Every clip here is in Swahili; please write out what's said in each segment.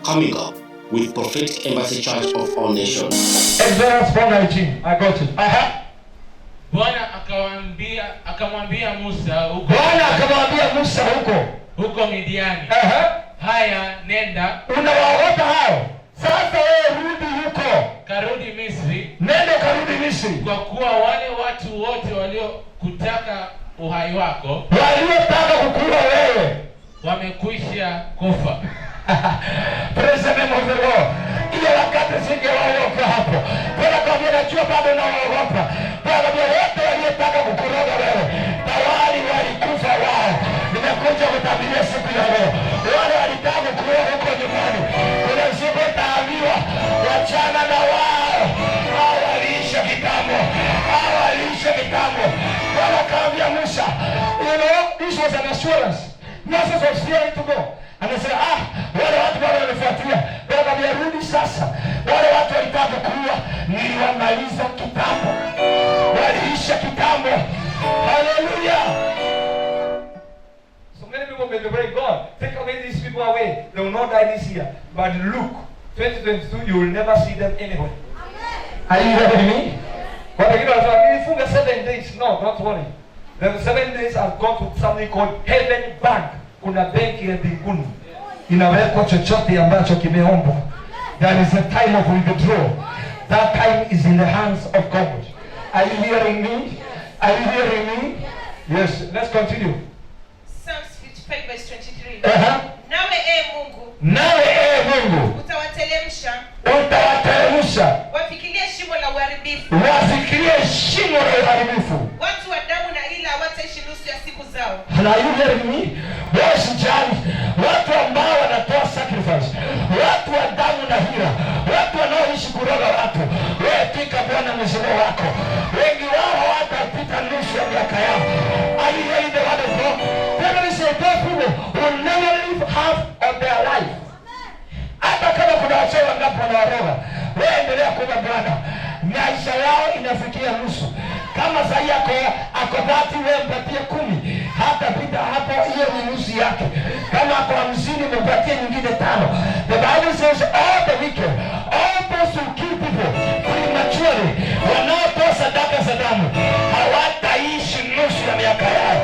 coming up with Prophetic Embassy Church of All Nations. Exodus 4:19. I got it. Bwana akamwambia Musa huko Midiani. Haya, nenda. Unawaota hao. Sasa wewe rudi huko. Karudi Misri. Nenda karudi Misri. Kwa kuwa wale watu wote waliokutaka uhai wako, waliotaka kukua wewe, wamekwisha kufa. Praise the name of the Lord. Ile wakati singewaogopa hapo. Bwana kama najua bado naogopa. Bwana wote waliotaka kukuroga wewe, tayari walikufa wao. Nimekuja kutabiria siku ya leo. Wale walitaka kukuroga huko nyumbani, kuna siku taambiwa wachana na wao. Hao waliisha kitambo. Bwana kaambia Musa, this was an assurance. Moses was fearing to go. Anasema wale watu bado wanafuatia. Bwana kaambia rudi sasa. Wale watu walitaka kuua, niliwamaliza kitambo. Waliisha kitambo. Hallelujah. So many people may be praying, God, take away these people away. They will not die this year. But look, 2022, you will never see them anywhere. Are you hearing me? But again, if you 7 days, no, don't worry. The 7 days I've gone to something called Heaven Bank. Kuna benki ya mbinguni inawekwa chochote ambacho kimeombwa. There is a time of withdrawal. That time is in the hands of God. Are you hearing me? Yes, let's continue. Psalms 55 verse 23. Nawe Mungu utawatelemsha wafikirie shimo la uharibifu. Watu wa damu na ila hawataishi nusu ya siku zao. Are you hearing me? Wasijali watu ambao wanatoa sacrifice, watu wa damu na hila, watu wanaoishi kuroga watu. Wewe pika Bwana mzigo wako. Wengi wao hawatapita nusu ya miaka yao. Are you hearing the word of God? Those people will never live half of their life. Hata kama kuna watu wangapi wanaroga, wewe endelea kuomba Bwana. Maisha yao inafikia nusu. Kama sahi ako 30, wewe mpatie 10. Hata pita hapo, hiyo ni nusu yake. Kama ako 50, mpatie nyingine 5. The Bible says all the wicked, all those who kill people prematurely, wanaotoa sadaka za damu, hawataishi nusu ya miaka yao.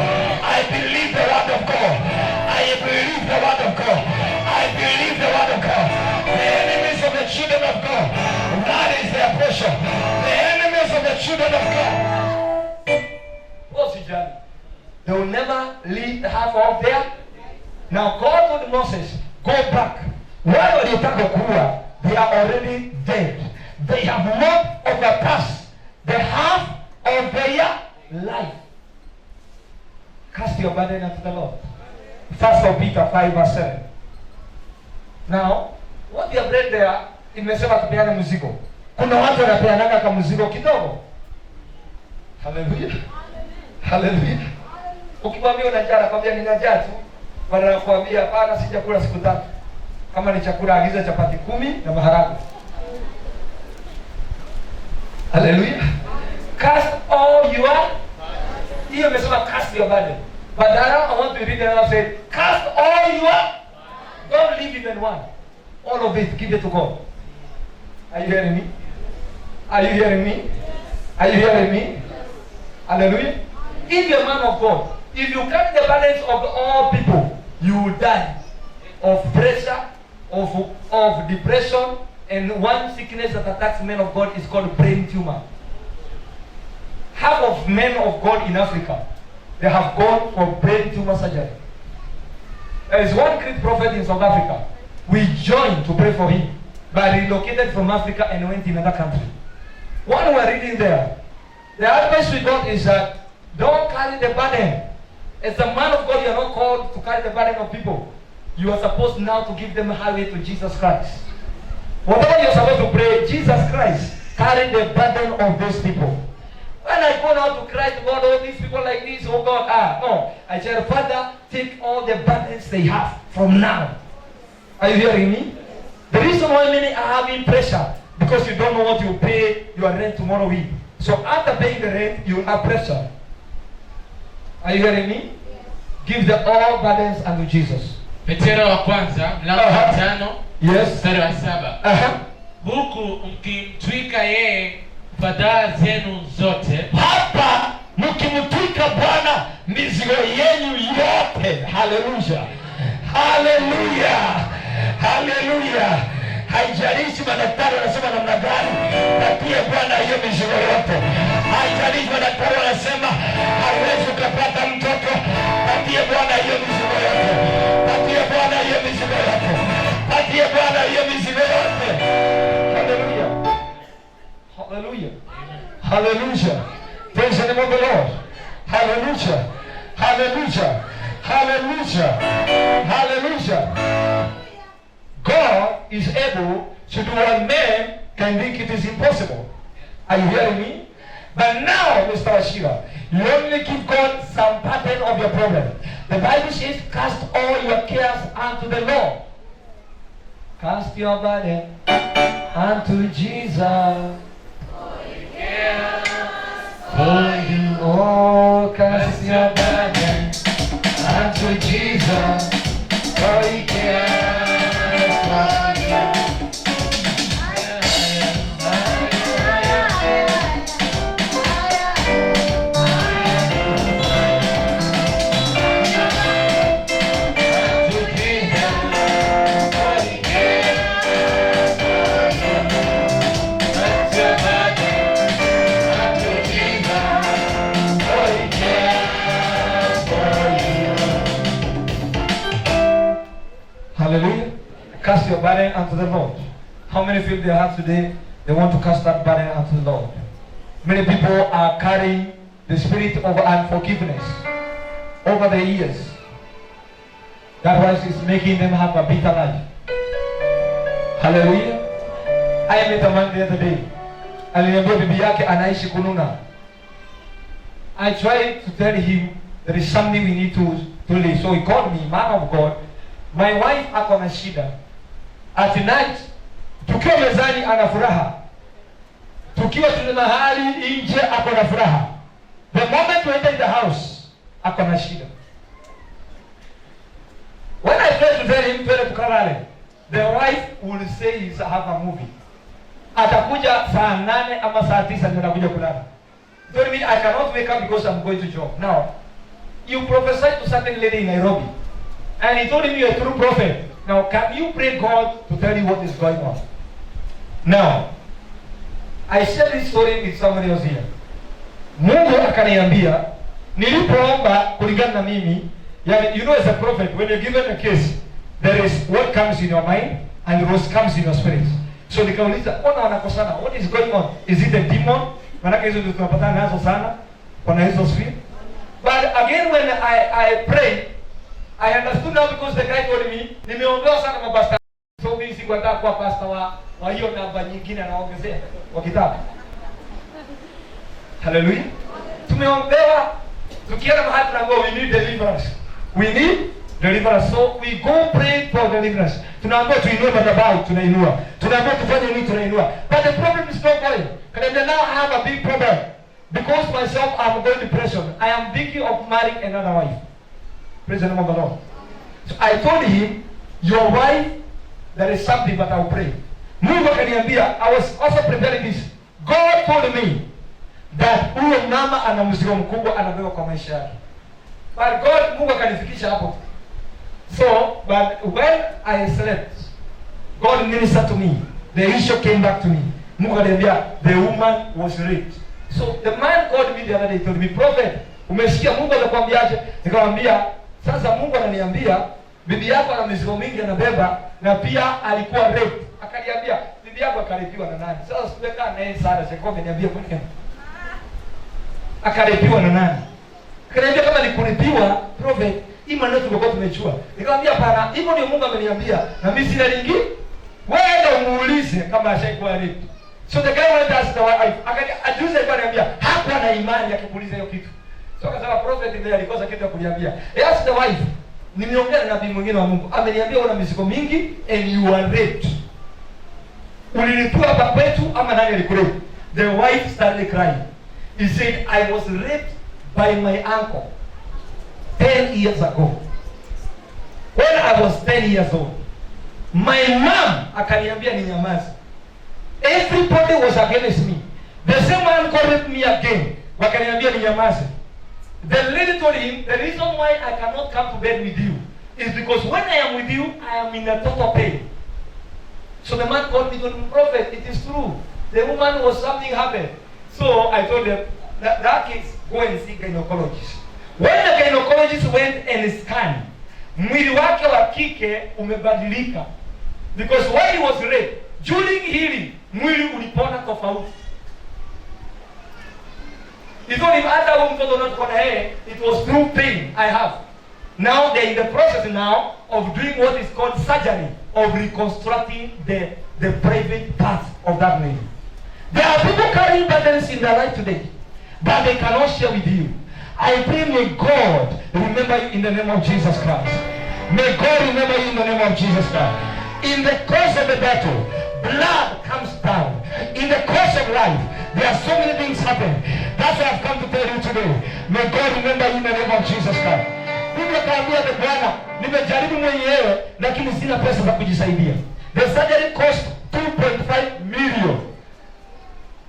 I believe the word of God. The enemies of the children of God, that is their portion. The enemies of the children of God, they will never leave half of their. Now God told Moses, go back. Why were you talking about? They are already dead. They have not overpassed the half of their life. Cast your burden unto the Lord. 1 Peter 5 verse 7. Now, what we have read there, imesema tupeane mzigo. Kuna watu wanapeanaga kama mzigo kidogo. Hallelujah. Ukimwambia una njaa, kwambia nina njaa tu. Bwana anakuambia hapana, si chakula siku 3. Kama ni chakula agiza chapati 10 na maharagwe. Hallelujah. Cast all your, hiyo imesema cast your burden. But now I want to read and say, cast all your, don't leave even one. All of it, give it to God. Are you hearing me? Hallelujah. If you're a man of God, if you carry the balance of all people, you will die of pressure, of depression, and one sickness that attacks men of God is called brain tumor. Half of men of God in Africa, they have gone for brain tumor surgery. There is one great prophet in South Africa. We joined to pray for him, but relocated from Africa and went in another country. When we are reading there, the advice we got is that don't carry the burden. As a man of God, you are not called to carry the burden of people. You are supposed now to give them a highway to Jesus Christ. Whatever you are supposed to pray, Jesus Christ, carry the burden of those people. When I go now to cry to God, all these people like this, oh God, no. I tell Father, take all the burdens they have from now. Are you hearing me? The reason why many are having pressure, because you don't know what you pay your rent tomorrow week. So after paying the rent, you have pressure. Are you hearing me? Give the all burdens unto Jesus. Petero wa kwanza mlango wa 5 mstari wa 7. Huku mkimtwika yeye fadhaa zenu zote. Hapa mkimtwika Bwana mizigo yenu yote. Haleluya. Haleluya. Haleluya. Haijalishi madaktari wanasema namna gani, patie Bwana hiyo mizigo yote. Haijalishi madaktari wanasema hauwezi ukapata mtoto, patie Bwana hiyo mizigo yote. Patie Bwana hiyo mizigo yote. Patie Bwana hiyo mizigo yote. Haleluya. Haleluya. Haleluya. Praise the name of the Lord. Haleluya. Haleluya. Haleluya. Haleluya. God is able to do what man can think it is impossible. Are you hearing me? But now, Mr. Ashira, you only give God some pattern of your problem. The Bible says, cast all your cares unto the Lord. Cast your burden unto Jesus. For you, oh, cast your burden unto Jesus. For he cares. Hallelujah. Cast your burden unto the Lord. How many feel their heart today? They want to cast that burden unto the Lord. Many people are carrying the spirit of unforgiveness over the years. That was is making them have a bitter life. Hallelujah. I met a man the other day. Aliniambia bibi yake anaishi kununa. I tried to tell him there is something we need to leave. So he called me, man of God. My wife ako na shida. At night, tukiwa mezani ana furaha. Tukiwa tuna mahali nje ako na furaha. The moment we enter in the house, ako na shida. When I try to tell him twende tukalale, the wife will say he's have a movie. Atakuja saa 8 ama saa 9 ndio anakuja kulala. Told me I cannot wake up because I'm going to job. Now, you prophesied to certain lady in Nairobi. And he told him you're a true prophet. Now, can you pray God to tell you what is going on? Now, I shared this story with somebody else here. Mungu akaniambia, nilipoomba kulingana na mimi, you know as a prophet, when you're given a case, there is what comes in your mind and what comes in your spirit. So nikauliza, ona wanakosana, what is going on? Is it a demon? Manake hizo ndio tunapatana nazo sana, kuna hizo spirit. But again when I prayed, I understood now because the guy told me, nimeondoa sana mabasta. So mimi sikwataka kuwa pastor wa hiyo namba nyingine anaongezea kwa kitabu. Hallelujah. Tumeombewa tukienda mahali tunaambiwa we need deliverance. We need deliverance. So we go pray for deliverance. Tunaambiwa tuinue madhabahu, tunainua. Tunaambiwa tufanye nini, tunainua. But the problem is not going. Can I now have a big problem? Because myself I'm going depression. I am thinking of marrying another wife. Praise the name of the Lord. So I told him, your wife, there is something, but I'll pray. Mungu akaniambia, I was also preparing this. God told me that huyo mama ana mzigo mkubwa anabeba kwa maisha yake. But God, Mungu akanifikisha hapo. So, but when I slept, God ministered to me. The issue came back to me. Mungu akaniambia, the woman was raped. So the man called me the other day, told me, prophet, umesikia Mungu anakuambiaje? Nikamwambia, sasa Mungu ananiambia bibi yako ana mizigo mingi anabeba na pia alikuwa rape. Akaniambia bibi yako akaripiwa na nani? Sasa siweka naye sana, sasa ameniambia kwa nini? Akaripiwa na nani? Akaniambia kama ni kuripiwa, prophet, hii maneno tulikuwa tumechua. Nikamwambia hapana, hivyo ndio Mungu ameniambia na mimi sina lingi. Wewe muulize kama ashaikuwa rape. So the guy went to ask the wife. Akajuza alikuwa ananiambia hakuwa na imani ya kuuliza hiyo kitu. So akasema prophet ndiye alikosa kitu ya kuniambia. Ask the wife. Nimeongea na nabii mwingine wa Mungu. Ameniambia una mizigo mingi and you are raped. Ulilipua hapa kwetu ama nani alikurepe? The wife started crying. He said I was raped by my uncle 10 years ago. When I was 10 years old, my mom akaniambia ninyamaze. Everybody was against me. The same man called me again. Wakaniambia ninyamaze. The lady told him, the reason why I cannot come to bed with you is because when I am with you, I am in a total pain. So the man called me to the prophet. It is true. The woman was something happened. So I told them, that kids go and see gynecologist. When the gynecologist went and scanned, mwili wake wa kike umebadilika. Because when he was raped, during healing, mwili ulipona tofauti. He told him, hata huyu mtoto unatoka na yeye, it was through pain I have. Now they're in the process now of doing what is called surgery, of reconstructing the private parts of that lady. There are people carrying burdens in their life today, but they cannot share with you. I pray, may God remember you in the name of Jesus Christ. May God remember you in the name of Jesus Christ. In the course of the battle, blood comes down. In the course of life, there are so many things happen. That's why I've come to tell you today. May God remember you in the name of Jesus Christ. Biblia kaambia the Bwana, nimejaribu mwenyewe lakini sina pesa za kujisaidia. The surgery cost 2.5 million.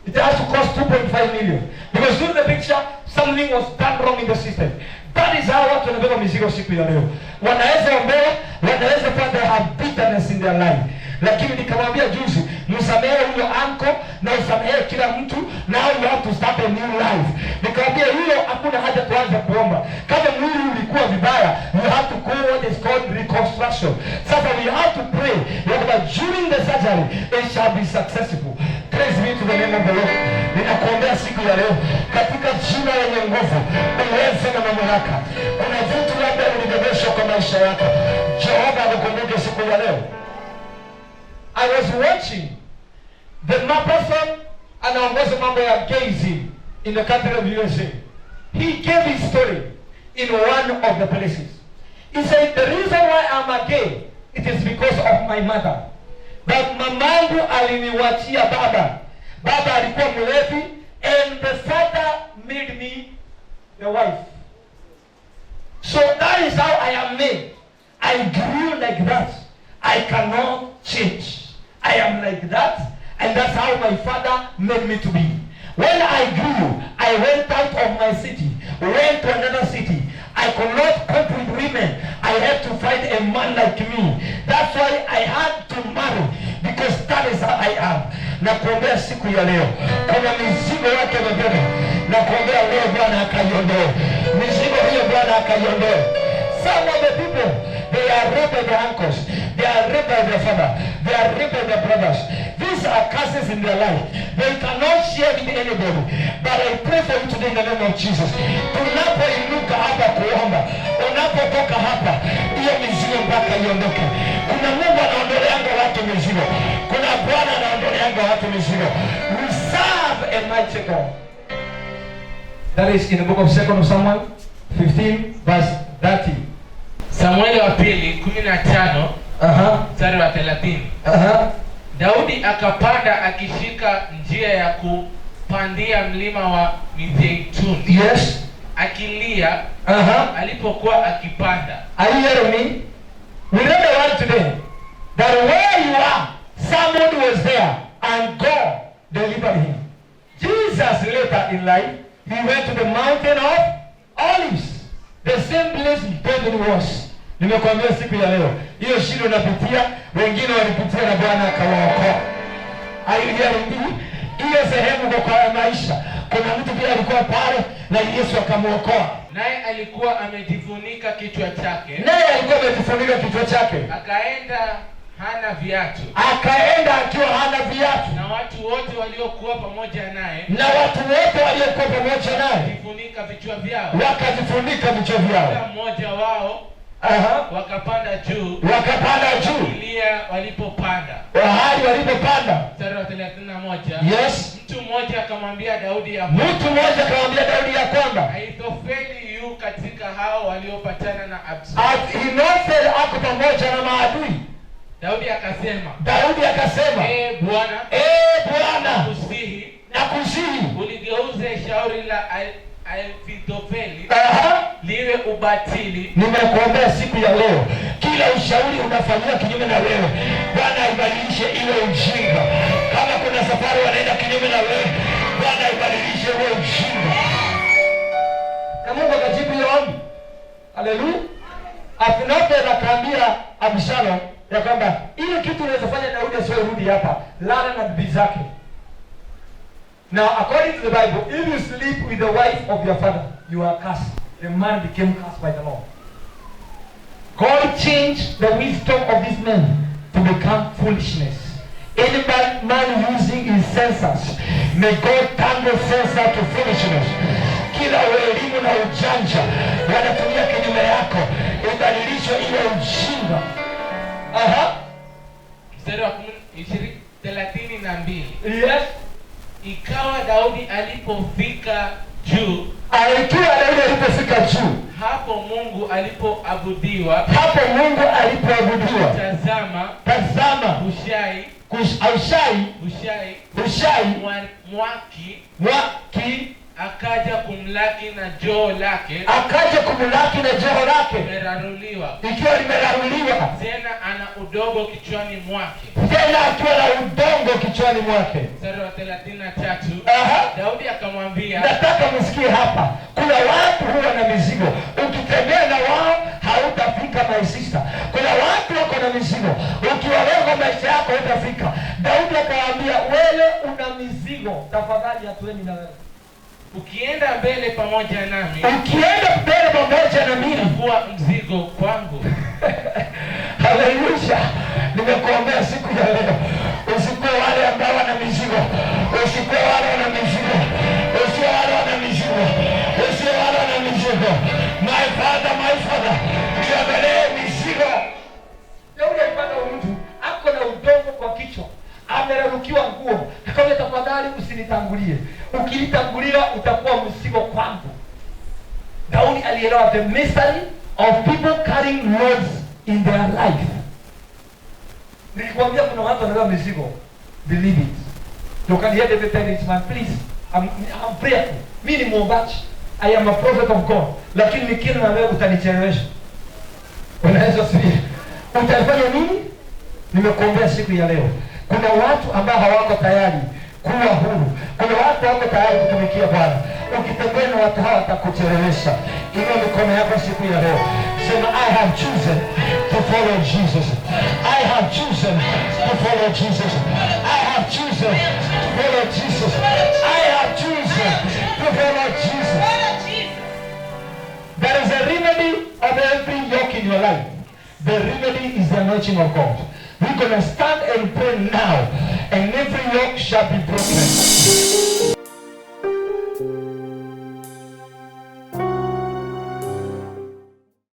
It has to cost 2.5 million. Because through the picture, something was done wrong in the system. That is how watu wanabeba mizigo siku ya leo. Wanaweza ombewa, wanaweza kuwa they have bitterness in their life. Lakini nikamwambia juzi, msamehe huyo anko na usamehe kila mtu, now you have to start a new life. Nikamwambia hiyo hakuna haja kuanza kuomba. Kama mwili ulikuwa vibaya, you have to go what is called reconstruction. Sasa we have to pray that during the surgery it shall be successful. Praise be to the name of the Lord. Ninakuombea siku ya leo katika jina lenye nguvu, uwezo na mamlaka. Kuna vitu labda ulibebeshwa kwa maisha yako. Jehova akukumbuke siku ya leo. I was watching the person anaongoza mambo ya gazing in the country of USA. He gave his story in one of the places. He said the reason why I'm gay, it is because of my mother. But mamangu aliniwachia baba. Baba alikuwa mlevi and the father made me the wife. So that is how I am made. I grew like that. I cannot change. I am like that, and that's how my father made me to be. When I grew, I went out of my city, went to another city. I could not cope with women. I had to find a man like me. That's why I had to marry, because that is how I am. Na kuombea siku ya leo, kuna mizigo yake mabega. Na kuombea leo Bwana akaiondoe. Mizigo hiyo Bwana akaiondoe. Some of the people, they are raped by their uncles. They are raped by their father. They are raped by their brothers. These are curses in their life. They cannot share with anybody. But I pray for you today in the name of Jesus. Tunapoinuka hapa kuomba, unapotoka hapa, hiyo mizigo mpaka iondoke. Kuna Mungu anaondoleanga watu mizigo. Kuna Bwana anaondoleanga watu mizigo. We serve a mighty God. That is in the book of 2 Samuel 15 verse 30. Samueli wa pili 15 mstari wa 30. Daudi akapanda akishika njia ya kupandia mlima wa Mizeituni. Yes. Akilia alipokuwa akipanda. Are you hearing me? We read the word today that where you are, somebody was there and God delivered him. Jesus later in life, he went to the mountain of Olives. The same place David was. Nimekuambia siku ya leo, hiyo shida unapitia, wengine walipitia na Bwana akawaokoa. Hiyo sehemu kwa maisha, kuna mtu pia alikuwa pale na Yesu akamuokoa. Naye alikuwa amejifunika kichwa chake. Akaenda hana viatu. Akaenda akiwa hana viatu. Na watu wote waliokuwa pamoja naye. Wakajifunika vichwa vyao. Kila mmoja wao wakapanda juu. Kulia walipopanda. Mstari wa 31. Yes. Mtu mmoja akamwambia Daudi ya kwamba Ahithofeli yu katika hao waliopatana na Absalom. Ahithofeli ako pamoja na maadui. Daudi akasema, Bwana, nakusihi uligeuze shauri la Ahithofeli liwe ubatili. Nimekuombea siku ya leo, kila ushauri unafanyia kinyume na wewe, Bwana ibadilishe iwe ujinga. Kama kuna safari wanaenda kinyume na wewe, Bwana ibadilishe iwe ujinga. Na Mungu akajibu hiyo ombi. Haleluya. Abineri akaambia Absalom ya kwamba ile kitu unaweza fanya Daudi asirudi hapa, lala na bibi zake. Now according to the Bible, if you sleep with the wife of your father, you are cursed. The man became cursed by the Lord. God changed the wisdom of this man to become foolishness. Any man using his senses, may God turn the senses to foolishness. Kila elimu na ujanja wanatumia kinyume yako, ibadilishwe iwe ujinga. Mstari wa 32. Yes. Ikawa Daudi alipofika juu, hapo Mungu alipoabudiwa, tazama Hushai Mwaki akaja kumlaki na joho lake, limeraruliwa, tena ana udongo kichwani mwake. Mstari wa 33. Daudi akamwambia, nataka msikie hapa, kuna watu huwa na mizigo, ukitembea na wao hautafika. My sister, kuna watu wako na mizigo, ukiwaweka maisha yako hautafika. Daudi akawaambia, wewe una mizigo, tafadhali hatueni na wewe. Ukienda mbele pamoja nami, kuwa mzigo kwangu. Haleluya. Nimekuombea siku ya leo, usikuwe wale ambao wana mizigo, usikuwe wale wana mizigo, usiwe wale wana mizigo, usiwe wale wana mizigo. My father, niobelee mizigo. Daudi alipata mtu ako na udongo kwa kichwa, amerarukiwa nguo, akamwambia tafadhali usinitangulie, ukinitangulia utakuwa mzigo kwangu. Daudi alielewa the mystery of people carrying loads in their life. Nilikwambia kuna watu wanabeba mizigo, believe it. You can hear David telling his man, please, I'm prayerful. Mimi ni muombaji, I am a prophet of God, lakini nikienda na wewe utanichelewesha. Unaweza sisi utafanya nini? Nimekuombea siku ya leo. Kuna watu ambao hawako tayari kuwa huru. Kuna watu wako tayari kutumikia Bwana. Ukitembea na watu hawa watakuchelewesha. Inua mikono yako siku ya leo. Sema, I have chosen to follow Jesus. I have chosen to follow Jesus. I have chosen to follow Jesus. I have chosen to follow Jesus. There is a remedy of every yoke in your life. The remedy is the anointing of God. We're going to stand and pray now, and every yoke shall be broken.